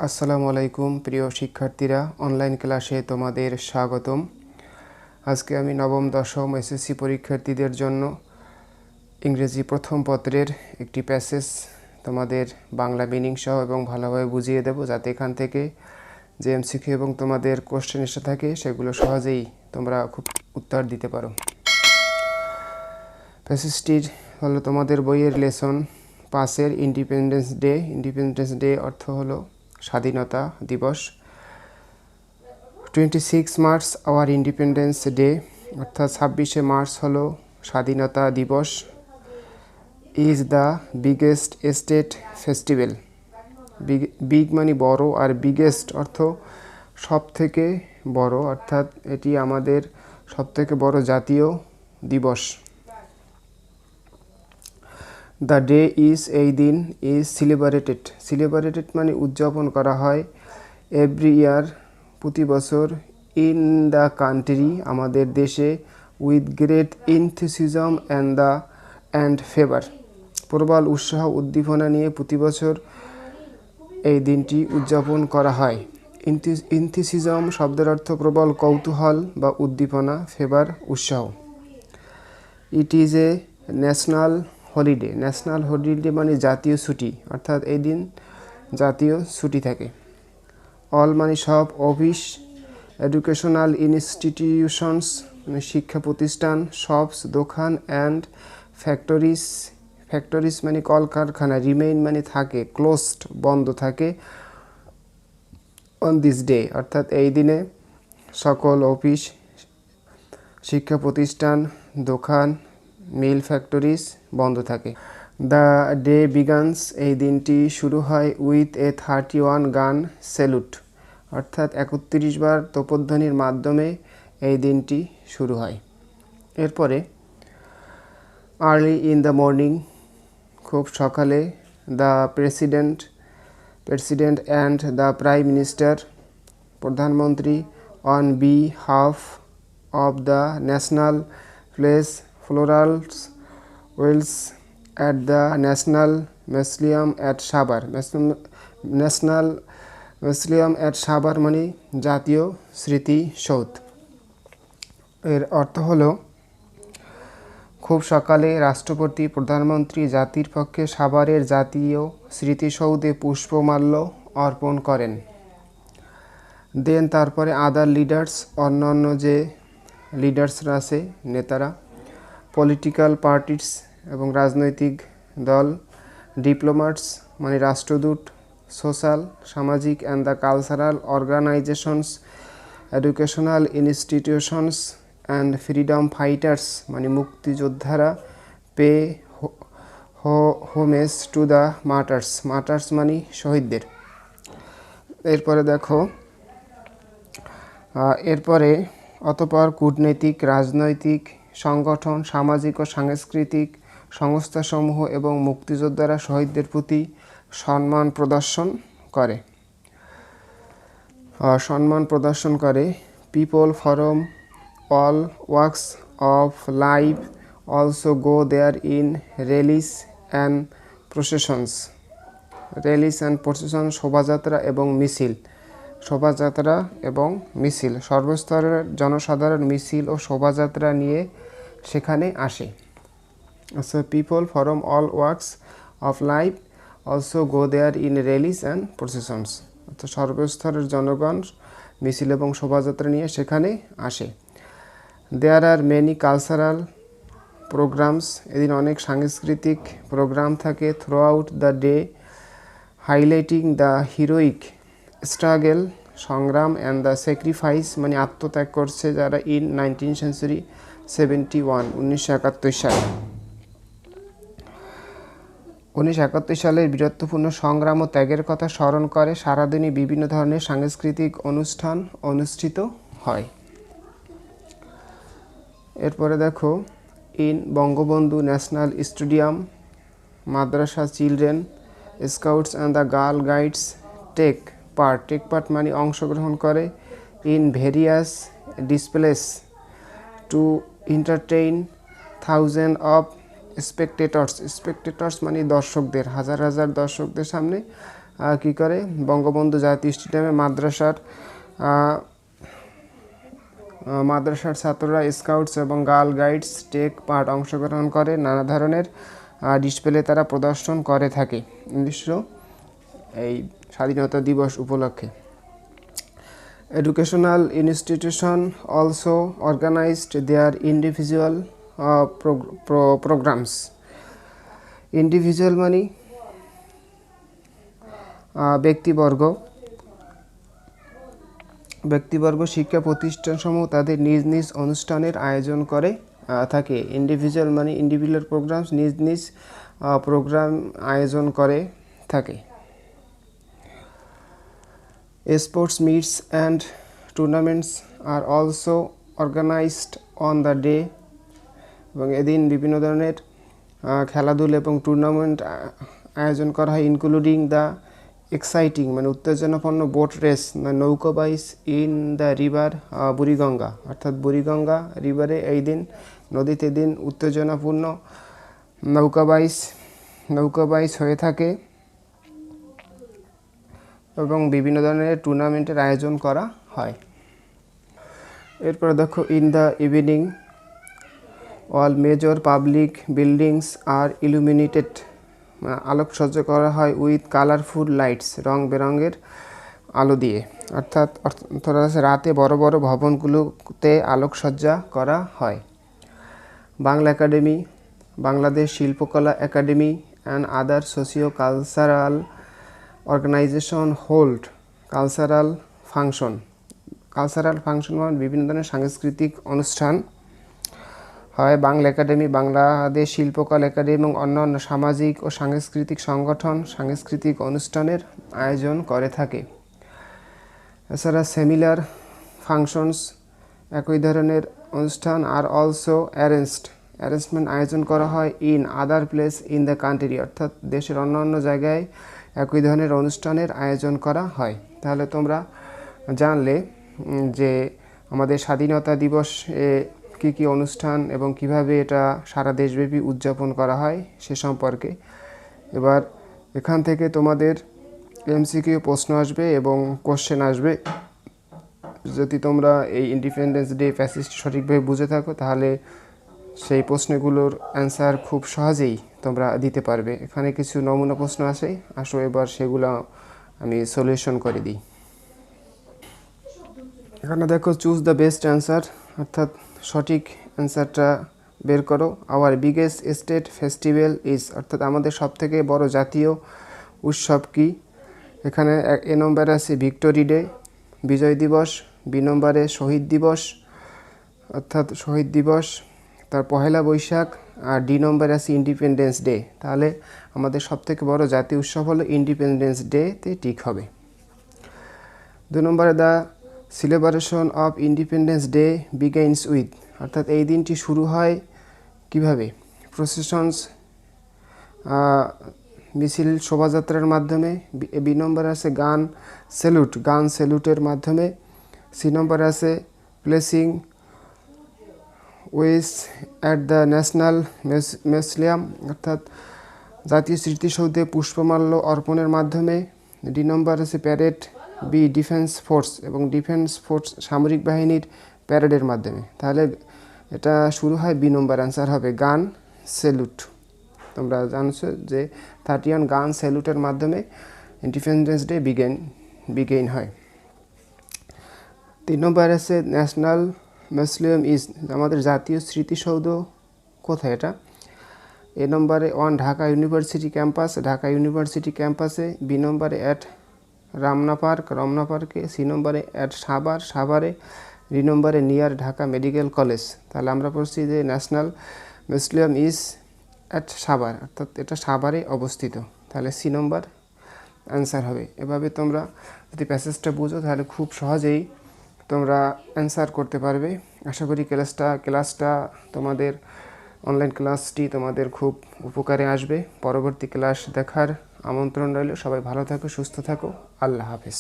আসসালামু আলাইকুম প্রিয় শিক্ষার্থীরা, অনলাইন ক্লাসে তোমাদের স্বাগতম। আজকে আমি নবম দশম এসএসসি পরীক্ষার্থীদের জন্য ইংরেজি প্রথম পত্রের একটি প্যাসেজ তোমাদের বাংলা মিনিং সহ এবং ভালোভাবে বুঝিয়ে দেব, যাতে এখান থেকে যে এমসিকিউ এবং তোমাদের কোশ্চেন এসে থাকে সেগুলো সহজেই তোমরা খুব উত্তর দিতে পারো। প্যাসেজটির হলো তোমাদের বইয়ের লেসন 5-এর ইন্ডিপেন্ডেন্স ডে। ইন্ডিপেন্ডেন্স ডে অর্থ হলো স্বাধীনতা দিবস। 26 মার্চ আওয়ার ইন্ডিপেন্ডেন্স ডে, অর্থাৎ 26শে মার্চ হলো স্বাধীনতা দিবস। Is the biggest state festival. Big মানে বড়, আর বিগেস্ট অর্থ সব থেকে বড়, অর্থাৎ এটি আমাদের সব থেকে বড় জাতীয় দিবস। দ্য ডে ইজ, এই দিন, ইজ সেলিব্রেটেড। সেলিব্রেটেড মানে উদযাপন করা হয়। এভরি ইয়ার, প্রতি বছর। ইন দ্য কান্ট্রি, আমাদের দেশে। উইথ গ্রেট ইনথুসিজম অ্যান্ড ফেভার, প্রবল উৎসাহ উদ্দীপনা নিয়ে প্রতি বছর এই দিনটি উদযাপন করা হয়। ইনথুসিজম শব্দের অর্থ প্রবল কৌতূহল বা উদ্দীপনা, ফেভার উৎসাহ। It is a national holiday. National holiday মানে জাতীয় ছুটি, অর্থাৎ এই দিন জাতীয় ছুটি থাকে। অল মানে সব। অফিস, এডুকেশনাল ইনস্টিটিউশনস মানে শিক্ষা প্রতিষ্ঠান। শপস দোকান। অ্যান্ড ফ্যাক্টরিজ, ফ্যাক্টরিজ মানে কলকারখানা। রিমেইন মানে থাকে। ক্লোজড বন্ধ থাকে। অন দিস ডে, অর্থাৎ এই দিনে সকল অফিস, শিক্ষা প্রতিষ্ঠান, দোকান, মিল, ফ্যাক্টরিজ বন্ধ থাকে। দ্য ডে বিগানস, এই দিনটি শুরু হয়। উইথ এ 31 গান স্যালুট, অর্থাৎ 31 বার তোপধ্বনির মাধ্যমে এই দিনটি শুরু হয়। এরপরে আর্লি ইন দ্য মর্নিং, খুব সকালে। The president and the prime minister, প্রধানমন্ত্রী। On behalf of the national place floral wreaths at the national museum at Savar. National museum at Savar মানে জাতীয় স্মৃতিসৌধ। এর অর্থ হলো খুব সকালে রাষ্ট্রপতি, প্রধানমন্ত্রী জাতির পক্ষে সাভারের জাতীয় স্মৃতিসৌধে পুষ্পমাল্য অর্পণ করেন। দেন তারপরে আদার লিডার্স, অন্যান্য যে লিডার্সরা আছে, নেতারা। পলিটিক্যাল পার্টিস এবং রাজনৈতিক দল। ডিপ্লোম্যাটস মানে রাষ্ট্রদূত। সোশ্যাল সামাজিক। And the cultural organisations, educational institutions. And freedom fighters মানে মুক্তিযোদ্ধারা। Pay homage to the martyrs. Martyrs মানে শহীদদের। এরপরে দেখো, অতঃপর কূটনৈতিক, রাজনৈতিক সংগঠন, সামাজিক ও সাংস্কৃতিক সংস্থাসমূহ এবং মুক্তিযোদ্ধারা শহীদদের প্রতি সম্মান প্রদর্শন করে। People from all walks of life also go there in rallies and processions. শোভাযাত্রা এবং মিছিল। শোভাযাত্রা এবং মিছিল, সর্বস্তরের জনসাধারণ মিছিল ও শোভাযাত্রা নিয়ে সেখানে আসে। আচ্ছা, people from all walks of life also go there in rallies and processions, অর্থাৎ সর্বস্তরের জনগণ মিছিল এবং শোভাযাত্রা নিয়ে সেখানে আসে। There are many cultural programmes, এদিন অনেক সাংস্কৃতিক প্রোগ্রাম থাকে। Throughout the day, highlighting the heroic struggle, সংগ্রাম। অ্যান্ড দ্য স্যাক্রিফাইস মানে আত্মত্যাগ করছে যারা। ইন 19th century 71, 1971 সালে। 1971 সালের বীরত্বপূর্ণ সংগ্রাম ও ত্যাগের কথা স্মরণ করে সারাদিনই বিভিন্ন ধরনের সাংস্কৃতিক অনুষ্ঠান অনুষ্ঠিত হয়। এরপরে দেখো, in Bangabandhu national stadium, madrasa children, scouts and the girl guides take part মানে অংশগ্রহণ করে। In various displays to entertain thousand of spectators মানে দর্শকদের, হাজার হাজার দর্শকদের সামনে কী করে, বঙ্গবন্ধু জাতীয় স্টেডিয়ামে মাদ্রাসার ছাত্ররা স্কাউটস এবং গার্ল গাইডস টেক পার্ট অংশগ্রহণ করে, নানা ধরনের ডিসপ্লে তারা প্রদর্শন করে থাকে এই স্বাধীনতা দিবস উপলক্ষে। Educational institution also organised their individual programmes. Individual মানে ব্যক্তিবর্গ শিক্ষা প্রতিষ্ঠানসমূহ তাদের নিজ নিজ অনুষ্ঠানের আয়োজন করে থাকে। ইন্ডিভিজুয়াল মানে ইন্ডিভিজুয়াল প্রোগ্রামস, নিজ নিজ প্রোগ্রাম আয়োজন করে থাকে। Sports meets and tournaments are also organised on the day, এবং এদিন বিভিন্ন ধরনের খেলাধুলা এবং টুর্নামেন্ট আয়োজন করা হয়, ইনক্লুডিং দ্য এক্সাইটিং মানে উত্তেজনাপূর্ণ বোট রেস মানে নৌকা বাইচ ইন দ্য রিভার বুড়িগঙ্গা, অর্থাৎ বুড়িগঙ্গা রিভারে এই দিন নদীতে দিন উত্তেজনাপূর্ণ নৌকা বাইচ হয়ে থাকে এবং বিভিন্ন ধরনের টুর্নামেন্টের আয়োজন করা হয়। এরপর দেখো, in the evening all major public buildings are illuminated, আলোকসজ্জা করা হয় উইথ কালারফুল লাইটস, রং বেরঙের আলো দিয়ে, অর্থাৎ রাতে বড় বড় ভবনগুলোতে আলোকসজ্জা করা হয়। Bangla Academy, Bangladesh Shilpakala Academy and other socio cultural organisation hold cultural function মানে বিভিন্ন ধরনের সাংস্কৃতিক অনুষ্ঠান হয়। বাংলা একাডেমি, বাংলাদেশ শিল্পকলা একাডেমি এবং অন্যান্য সামাজিক ও সাংস্কৃতিক সংগঠন সাংস্কৃতিক অনুষ্ঠানের আয়োজন করে থাকে। এছাড়া সিমিলার ফাংশনস, একই ধরনের অনুষ্ঠান আর অলসো অ্যারেঞ্জমেন্ট আয়োজন করা হয় in other place in the country, অর্থাৎ দেশের অন্যান্য জায়গায় একই ধরনের অনুষ্ঠানের আয়োজন করা হয়। তাহলে তোমরা জানলে যে আমাদের স্বাধীনতা দিবসে কী কী অনুষ্ঠান এবং কিভাবে এটা সারা দেশব্যাপী উদযাপন করা হয় সে সম্পর্কে। এবার এখান থেকে তোমাদের এমসিকিউ প্রশ্ন আসবে এবং কোশ্চেন আসবে। যদি তোমরা এই ইন্ডিপেন্ডেন্স ডে প্যাসেজটি সঠিকভাবে বুঝে থাকো তাহলে সেই প্রশ্নগুলোর অ্যান্সার খুব সহজেই তোমরা দিতে পারবে। এখানে কিছু নমুনা প্রশ্ন আসো এবার সেগুলো আমি সলিউশন করে দিই। এখানে দেখো, চুজ দ্য বেস্ট অ্যান্সার, অর্থাৎ সঠিক অ্যান্সারটা বের করো। Hour biggest state festival is, অর্থাৎ আমাদের সবথেকে বড় জাতীয় উৎসব কি। এখানে এ নম্বরে আছে ভিক্টোরি ডে, বিজয় দিবস, বি নম্বরে শহীদ দিবস অর্থাৎ শহীদ দিবস, তার পহেলা বৈশাখ, আর ডি নম্বরে আছে ইন্ডিপেন্ডেন্স ডে। তাহলে আমাদের সবথেকে বড় জাতীয় উৎসব হলো ইন্ডিপেন্ডেন্স ডেতে ঠিক হবে। 2 নম্বরে the celebration of independence day begins with, অর্থাৎ এই দিনটি শুরু হয় কিভাবে, প্রসেশনস মিছিল শোভাযাত্রার মাধ্যমে। বি নম্বরে আছে গান স্যালুটের মাধ্যমে। সি নম্বরে আছে প্লেসিং ওয়েস অ্যাট দ্য ন্যাশনাল মিউজিয়াম, অর্থাৎ জাতীয় স্মৃতিসৌধে পুষ্পমাল্য অর্পণের মাধ্যমে। ডি নম্বর আছে প্যারেড। বি ডিফেন্স ফোর্স, এবং ডিফেন্স ফোর্স সামরিক বাহিনীর প্যারেডের মাধ্যমে। তাহলে এটা শুরু হয়, বি নম্বর অ্যান্সার হবে গান স্যালুট। তোমরা জানছো যে 31 গান স্যালুটের মাধ্যমে ইন্ডিপেন্ডেন্স ডে বিগেইন হয়। 3 নম্বর আছে ন্যাশনাল মিউজিয়াম ইজ, আমাদের জাতীয় স্মৃতিসৌধ কোথায় এটা। এ নম্বরে 1 ঢাকা ইউনিভার্সিটি ক্যাম্পাসে। বি নম্বরে অ্যাট রমনা পার্কে। সি নম্বরে অ্যাট সাভারে। ডি নম্বরে নিয়ার ঢাকা মেডিকেল কলেজ। তাহলে আমরা বলছি যে national museum is at Savar, অর্থাৎ এটা সাভারে অবস্থিত। তাহলে সি নম্বর অ্যান্সার হবে। এভাবে তোমরা যদি প্যাসেজটা বুঝো তাহলে খুব সহজেই তোমরা অ্যান্সার করতে পারবে। আশা করি ক্লাসটা তোমাদের অনলাইন ক্লাসটি তোমাদের খুব উপকারে আসবে। পরবর্তী ক্লাস দেখার আমন্ত্রণ রইল। সবাই ভালো থাকো, সুস্থ থাকো। আল্লাহ হাফেজ।